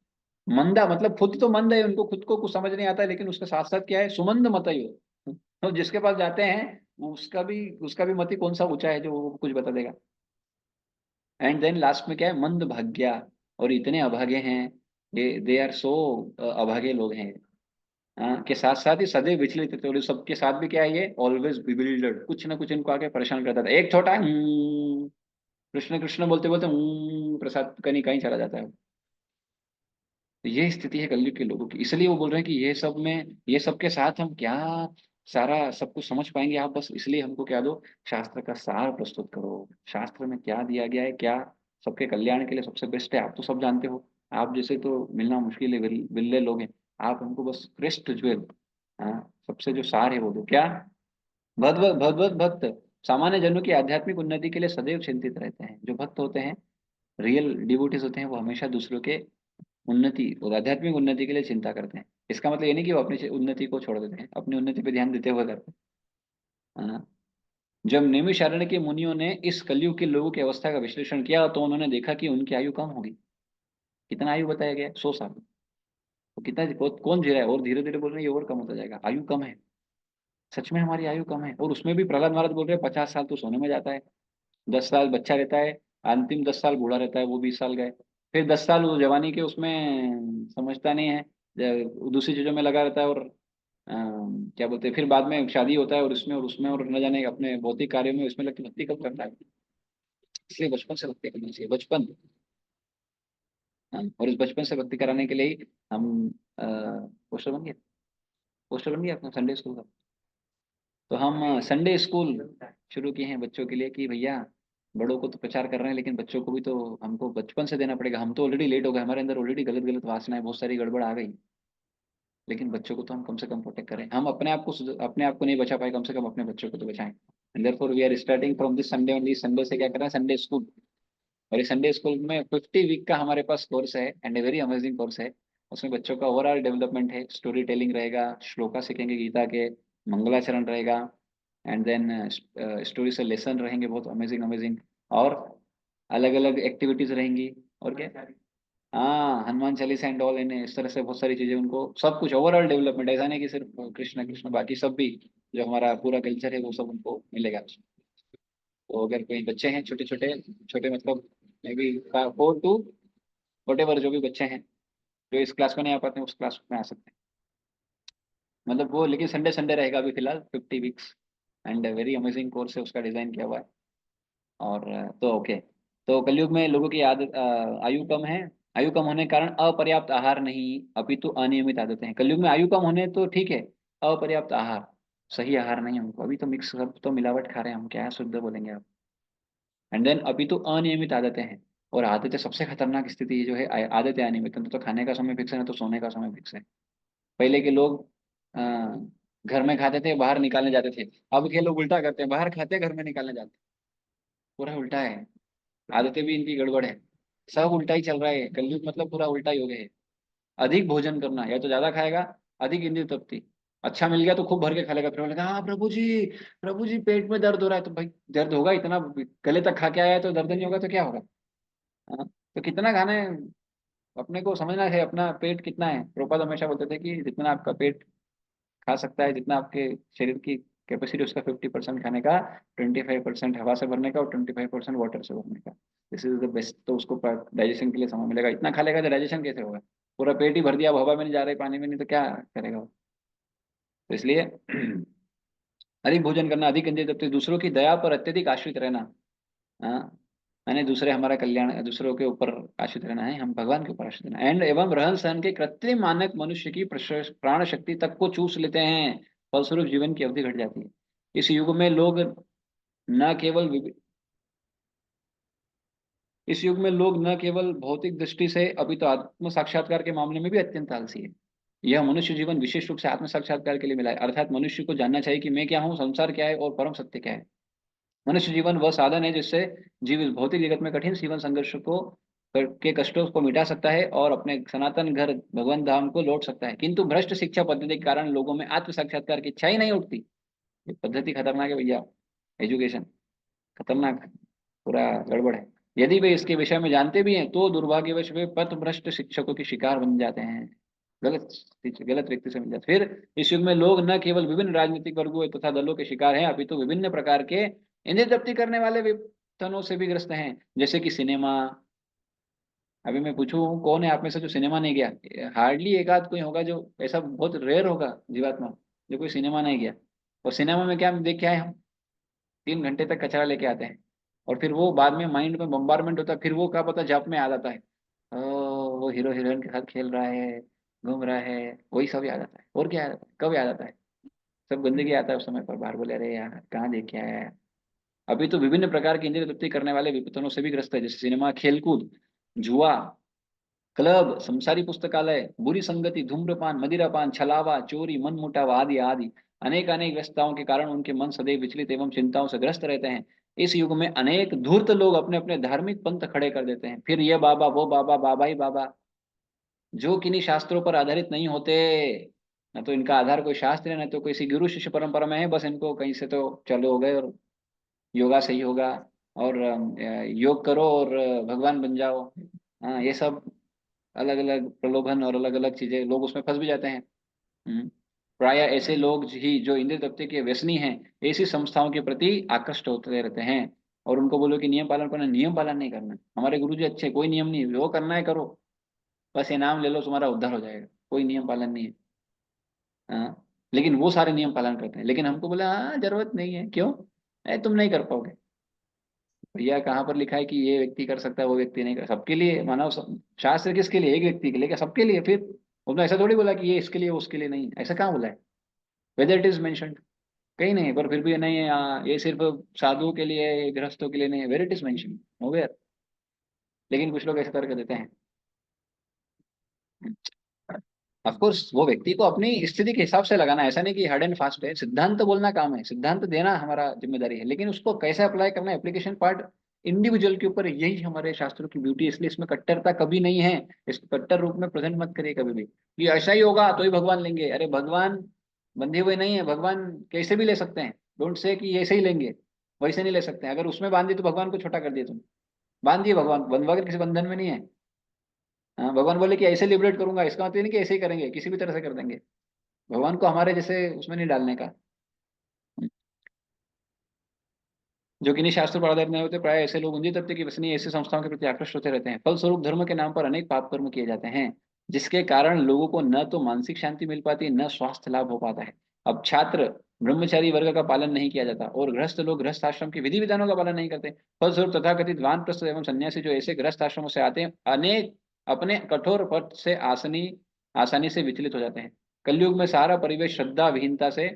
मंदा मतलब खुद तो मंद है, उनको खुद को कुछ समझ नहीं आता है, लेकिन उसके साथ साथ क्या है, सुमंद मत ही हो। तो जिसके पास जाते हैं उसका भी मति कौन सा ऊंचा है जो वो कुछ बता देगा। एंड देन लास्ट में क्या है, मंद भाग्या। और इतने अभागे हैं, दे आर सो अभागे लोग हैं। के साथ साथ ही सदैव विचलित थे, और सबके साथ भी क्या है, ये ऑलवेज बिविल्डर्ड, कुछ ना कुछ इनको आके परेशान करता था। एक छोटा कृष्ण कृष्ण बोलते बोलते प्रसाद कहीं कहीं चला जाता है। तो ये स्थिति है कलयुग के लोगों की, इसलिए वो बोल रहे हैं कि ये सब के साथ हम क्या सारा सब कुछ समझ पाएंगे, आप बस इसलिए हमको क्या दो, शास्त्र का सार प्रस्तुत करो। शास्त्र में क्या दिया गया है, क्या सबके कल्याण के लिए सबसे बेस्ट है, आप तो सब जानते हो। आप जैसे तो मिलना मुश्किल है, बिल्ले लोग हैं। आप हमको बस कृष्ण ज्वेल, हाँ, सबसे जो सार है वो दो। क्या, भगवत भगवत भक्त सामान्य जनों की आध्यात्मिक उन्नति के लिए सदैव चिंतित रहते हैं। जो भक्त होते हैं, रियल डिवोटीज होते हैं, वो हमेशा दूसरों के उन्नति और आध्यात्मिक उन्नति के लिए चिंता करते हैं। इसका मतलब ये नहीं कि वो अपनी उन्नति को छोड़ देते हैं, अपनी उन्नति पे ध्यान देते हुए करते हैं। हाँ। जब नैमिषारण्य के मुनियों ने इस कलयुग के लोगों की अवस्था का विश्लेषण किया, तो उन्होंने देखा कि उनकी आयु कम होगी। कितना आयु बताया गया, 100 साल। तो कितना कौन जी रहा है, और धीरे धीरे बोल रहे हैं ये और कम होता जाएगा, आयु कम है। सच में हमारी आयु कम है, और उसमें भी प्रहलाद महाराज बोल रहे हैं 50 साल तो सोने में जाता है। 10 साल बच्चा रहता है, अंतिम 10 साल बूढ़ा रहता है, वो 20 साल गए। फिर 10 साल वो जवानी के उसमें समझता नहीं है, दूसरी चीजों में लगा रहता है, और क्या बोलते हैं, फिर बाद में शादी होता है, और उसमें और न जाने अपने भौतिक कार्यों में उसमें लगती, भक्ति कब करता है। इसलिए बचपन से भक्ति करनी चाहिए, बचपन। हाँ, और इस बचपन से भक्ति कराने के लिए ही हम पोस्टर बन गए, पोस्टर बन गया अपना संडे स्कूल का। तो हम संडे स्कूल शुरू किए हैं बच्चों के लिए, कि भैया बड़ों को तो प्रचार कर रहे हैं, लेकिन बच्चों को भी तो हमको बचपन से देना पड़ेगा। हम तो ऑलरेडी लेट हो गए, हमारे अंदर ऑलरेडी गलत गलत वासनाएं, बहुत सारी गड़बड़ आ गई। लेकिन बच्चों को तो हम कम से कम प्रोटेक्ट करें। हम अपने आप को नहीं बचा पाए, कम से कम अपने बच्चों को तो बचाएं। And therefore we are starting from this Sunday only. Sunday से क्या कर रहे हैं, संडे स्कूल। और ये संडे स्कूल में 50 वीक का हमारे पास कोर्स है, and a very amazing course है। उसमें बच्चों का ओवरऑल डेवलपमेंट है, स्टोरी टेलिंग रहेगा, श्लोका सीखेंगे गीता के, मंगलाचरण रहेगा, एंड देन स्टोरी से लेसन रहेंगे बहुत अमेजिंग अमेजिंग, और अलग अलग एक्टिविटीज रहेंगी। और क्या, हाँ, हनुमान चालीसा एंड ऑल, इन इस तरह से बहुत सारी चीजें, उनको सब कुछ ओवरऑल डेवलपमेंट, ऐसा नहीं कि सिर्फ कृष्ण कृष्ण, बाकी सब भी जो हमारा पूरा कल्चर है वो सब उनको मिलेगा। तो अगर कोई बच्चे हैं छोटे छोटे, छोटे मतलब may be 4 to what ever, जो भी बच्चे हैं जो इस क्लास में नहीं आ पाते हैं, उस क्लास में आ सकते हैं। मतलब वो, लेकिन संडे संडे रहेगा अभी फिलहाल 50 weeks. And very amazing course है, उसका डिजाइन किया हुआ है। और तो ओके। तो कलयुग में लोगों की आदत आयु कम है। आयु कम होने के कारण अपर्याप्त आहार नहीं, अपितु अनियमित आदतें हैं। कलयुग में आयु कम होने तो ठीक है, अपर्याप्त आहार, सही आहार नहीं हमको, अभी तो मिक्स सब तो मिलावट खा रहे हैं हम, क्या है, शुद्ध बोलेंगे आप। एंड देन अपितु अनियमित आदतें हैं। और आदतें सबसे खतरनाक स्थिति जो है, आदतें अनियमित, तो खाने का समय फिक्स है ना, तो सोने का समय फिक्स है। पहले के लोग अ, घर में खाते थे, बाहर निकालने जाते थे। अब के लोग उल्टा करते हैं, बाहर खाते हैं, घर में निकालने जाते हैं। पूरा उल्टा है, आदतें भी इनकी गड़बड़ है। सब उल्टा ही चल रहा है, कलयुग मतलब पूरा उल्टा ही हो गया है। अधिक भोजन करना, या तो ज्यादा खाएगा, अधिक इंद्रिय तृप्ति। अच्छा मिल गया तो खूब भर के खा लेगा, फिर बोलेगा हाँ प्रभु जी, प्रभु जी पेट में दर्द हो रहा है, तो भाई दर्द होगा, इतना गले तक खा के आया है तो दर्द नहीं होगा तो क्या होगा। हाँ, तो कितना खाना है, अपने को समझना है अपना पेट कितना है। प्रोपाद हमेशा बोलते थे कि जितना आपका पेट खा सकता है, जितना आपके शरीर की कैपेसिटी, उसका 50% खाने का, 25% हवा से भरने का, और 25% वाटर से भरने का। This is the best. तो उसको डाइजेशन के लिए समय मिलेगा, इतना खा लेगा तो डाइजेशन कैसे होगा। पूरा पेट ही भर दिया, अब हवा में नहीं जा रहा है, पानी में नहीं, तो क्या करेगा वो। तो इसलिए अधिक भोजन करना, अधिक इंद्रिय तृप्ति, दूसरों की दया पर अत्यधिक आश्रित रहना। हाँ, मैंने दूसरे हमारा कल्याण, दूसरों के ऊपर आश्रित रहना है, हम भगवान के ऊपर आश्रित रहना। एंड एवं रहन सहन के कृत्रिम मानक मनुष्य की प्राण शक्ति तक को चूस लेते हैं। फलस्वरूप जीवन की अवधि घट जाती है। इस युग में लोग न केवल इस युग में लोग न केवल भौतिक दृष्टि से, अभी तो आत्म साक्षात्कार के मामले में भी अत्यंत आलसी है। यह मनुष्य जीवन विशेष रूप से आत्म साक्षात्कार के लिए मिला है, अर्थात मनुष्य को जानना चाहिए कि मैं क्या हूँ, संसार क्या है, और परम सत्य क्या है। मनुष्य जीवन वह साधन है जिससे जीव इस भौतिक जगत में कठिन जीवन संघर्ष को के कष्टों को मिटा सकता है और अपने सनातन घर भगवान धाम को लौट सकता है, किंतु भ्रष्ट शिक्षा पद्धति के कारण लोगों में आत्म साक्षात्कार की इच्छा ही नहीं उठती। ये पद्धति खतरनाक है भैया, एजुकेशन खतरनाक है, पूरा गड़बड़ है। यदि वे इसके विषय में जानते भी हैं तो दुर्भाग्यवश वे पथ भ्रष्ट शिक्षकों की शिकार बन जाते हैं, गलत गलत व्यक्ति से मिल जाते। फिर इस युग में लोग न केवल विभिन्न राजनीतिक वर्गों तथा दलों के शिकार हैं, अपितु विभिन्न प्रकार के इंद्रिय तृप्ति करने वाले विपथनों से भी ग्रस्त हैं, जैसे कि सिनेमा। अभी मैं पूछूं कौन है आप में से जो सिनेमा नहीं गया? हार्डली एक आध कोई होगा, जो ऐसा बहुत रेयर होगा जीवात्मा जो कोई सिनेमा नहीं गया। और सिनेमा में क्या देख के आए हम? 3 घंटे तक कचरा लेके आते हैं, और फिर वो बाद में माइंड में बम्बारमेंट होता है, फिर वो क्या पता जब में आ जाता है, वो हीरो हीरोइन के साथ खेल रहा है, घूम रहा है, वही सब याद आता है। और क्या याद आता है? कब याद आता है? सब गंदगी आता है उस समय पर, बाहर बोले अरे यार कहाँ देख के आया है। अभी तो विभिन्न प्रकार की इंद्रिय तृप्ति करने वाले विपतनों से भी ग्रस्त है, जैसे सिनेमा, खेलकूद, जुआ, क्लब, संसारी पुस्तकालय, बुरी संगति, धूम्रपान, मदिरापान, छलावा, चोरी, मनमुटाव आदि आदि अनेक अनेक व्यस्तताओं के कारण उनके मन सदैव विचलित एवं चिंताओं से ग्रस्त रहते हैं। इस युग में अनेक धूर्त लोग अपने अपने धार्मिक पंथ खड़े कर देते हैं, फिर ये बाबा वो बाबा, बाबा ही बाबा, जो किन्हीं शास्त्रों पर आधारित नहीं होते। न तो इनका आधार कोई शास्त्र है, न तो किसी गुरु शिष्य परंपरा में है, बस इनको कहीं से तो चालू हो गए और योगा सही होगा, और योग करो और भगवान बन जाओ। हाँ, ये सब अलग अलग प्रलोभन और अलग अलग चीजें, लोग उसमें फंस भी जाते हैं। प्राय ऐसे लोग ही जो इंद्रिय तृप्ति के व्यसनी हैं, ऐसी संस्थाओं के प्रति आकृष्ट होते रहते हैं। और उनको बोलो कि नियम पालन करना, नियम पालन नहीं करना। हमारे गुरु जी अच्छे, कोई नियम नहीं, जो करना है करो, बस इनाम ले लो, तुम्हारा उद्धार हो जाएगा। कोई नियम पालन नहीं है। हाँ, लेकिन वो सारे नियम पालन करते हैं, लेकिन हमको बोला हाँ जरूरत नहीं है, क्यों? तुम नहीं कर पाओगे। भैया कहाँ पर लिखा है कि ये व्यक्ति कर सकता है, वो व्यक्ति नहीं कर? सबके लिए मानव शास्त्र किसके लिए? एक व्यक्ति के लिए क्या? सबके लिए। फिर उसने ऐसा थोड़ी बोला कि ये इसके लिए उसके लिए नहीं, ऐसा कहाँ बोला है? वेदर इट इज मेंशनड, कहीं नहीं। पर फिर भी ये नहीं है, ये सिर्फ साधुओं के लिए, ये गृहस्थों के लिए नहीं है, वेर इट इज मेंशन हो गया। लेकिन कुछ लोग ऐसे तर्क देते हैं। ऑफ कोर्स वो व्यक्ति को अपनी स्थिति के हिसाब से लगाना है, ऐसा नहीं कि हार्ड एंड फास्ट है। सिद्धांत तो बोलना काम है, सिद्धांत देना हमारा जिम्मेदारी है, लेकिन उसको कैसे अप्लाई करना है, एप्लीकेशन पार्ट इंडिविजुअल के ऊपर। यही हमारे शास्त्रों की ब्यूटी है, इसलिए इसमें कट्टरता कभी नहीं है। इसको कट्टर रूप में प्रेजेंट मत करिए कभी भी कि ऐसा ही होगा तो ही भगवान लेंगे। अरे भगवान बंधे हुए नहीं है, भगवान कैसे भी ले सकते हैं। डोंट से कि ऐसे ही लेंगे, वैसे नहीं ले सकते हैं। अगर उसमें बांध दिए तो भगवान को छोटा कर दिए तुम। बांध दिए, भगवान बंधवा कर किसी बंधन में नहीं है। हाँ, भगवान बोले कि ऐसे लिबरेट करूंगा, इसका मतलब नहीं कि ऐसे ही करेंगे, किसी भी तरह से कर देंगे। भगवान को हमारे जैसे उसमें नहीं डालने का। जो किन्हीं शास्त्रों पर आधारित नहीं होते, प्राय ऐसे लोग उन्हीं तत्व की वसनीय ऐसी संस्थाओं के प्रति आकृष्ट होते रहते हैं। फलस्वरूप धर्म के नाम पर अनेक पाप कर्म किए जाते हैं, जिसके कारण लोगों को न तो मानसिक शांति मिल पाती, न स्वास्थ्य लाभ हो पाता है। अब छात्र ब्रह्मचारी वर्ग का पालन नहीं किया जाता, और गृहस्थ लोग गृहस्थ आश्रम के विधि विधानों का पालन नहीं करते। फलस्वरूप तथाकथित वानप्रस्थ एवं सन्यासी जो ऐसे गृहस्थ आश्रमों से आते हैं, अनेक अपने कठोर पथ से आसानी आसानी से विचलित हो जाते हैं। कलयुग में सारा परिवेश श्रद्धा विहीनता से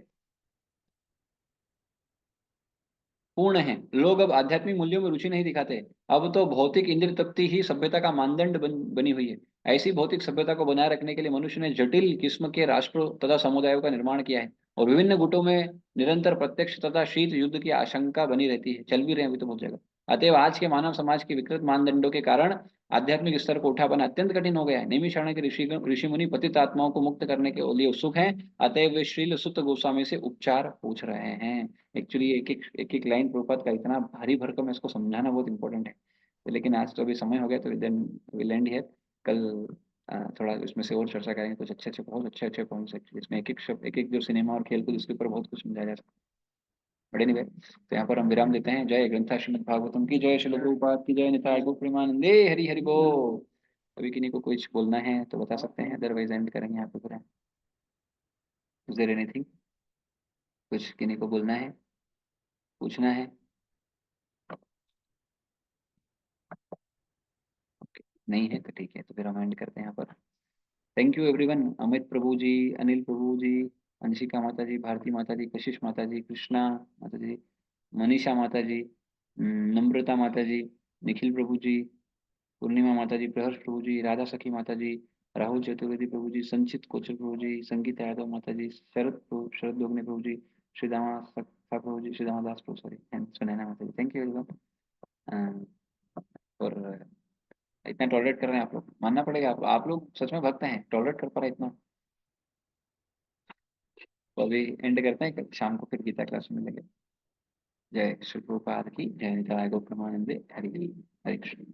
पूर्ण है। लोग अब आध्यात्मिक मूल्यों में रुचि नहीं दिखाते। अब तो भौतिक इंद्रिय तृप्ति ही सभ्यता का मानदंड बनी हुई है। ऐसी भौतिक सभ्यता को बनाए रखने के लिए मनुष्य ने जटिल किस्म के राष्ट्रों तथा समुदायों का निर्माण किया है, और विभिन्न गुटों में निरंतर प्रत्यक्ष तथा शीत युद्ध की आशंका बनी रहती है, चल भी रहे हैं अभी तो बहुत जगह। अतएव आज के मानव समाज के विकृत मानदंडों के कारण आध्यात्मिक स्तर को उठा पाना अत्यंत कठिन हो गया है। नैमिषारण्य के ऋषि मुनि पतित आत्माओं को मुक्त करने के लिए उत्सुक हैं। अतएव वे श्रील सुत गोस्वामी से उपचार पूछ रहे हैं। एक्चुअली एक एक लाइन प्रभुपाद का इतना भारी भरकम है, इसको समझाना बहुत इंपॉर्टेंट है। तो लेकिन आज तो अभी समय हो गया, तो देन विल एंड हियर। कल थोड़ा इसमें से और चर्चा करेंगे, कुछ अच्छे अच्छे, बहुत अच्छे अच्छे पॉइंट्स एक्चुअली इसमें, एक एक शब्द, एक एक जो सिनेमा और खेल कूद, इसके ऊपर बहुत कुछ समझाया जा सकता है। बड़े नहीं तो यहाँ पर हम विराम देते हैं। जय ग्रंथा श्रीमद् भागवतम की जय, श्रील प्रभुपाद की जय, निताय गौर प्रेमानंदे, हरि हरि बोल। अभी किन्हीं को कुछ बोलना है तो बता सकते हैं, अदरवाइज एंड करेंगे यहाँ पे पूरा। Is there anything? कुछ किन्हीं को बोलना है, पूछना है? Okay, नहीं है तो ठीक है, तो फिर हम एंड करते हैं यहाँ पर। Thank you everyone. Amit Prabhu ji, Anil Prabhu ji, Anshika माता जी, भारती माता जी, कशिश माता जी, कृष्णा माता जी, मनीषा माता जी, नम्रता माता जी, निखिल प्रभु जी, पूर्णिमा माता जी, प्रहर्ष प्रभु जी, राधा सखी माता जी, राहुल चतुर्वेदी प्रभु जी, संचित कोचर प्रभु जी, संगीता यादव माता जी, शरद दोगने प्रभु जी, श्रीदामा सक्ता प्रभु जी, श्रीदामा दास प्रभु, सॉरी, एंड सुनैना माता जी। Thank you everyone. और इतना टॉलरेट कर रहे हैं आप लोग, मानना पड़ेगा। आप लोग सच में भक्त हैं, टॉलरेट कर पा रहे हैं इतना। तो अभी एंड करते हैं, कल शाम को फिर गीता क्लास में मिलेंगे। जय श्री प्रभुपाद की जय, जय गो प्रेमानंदे, हरि हरि कृष्ण।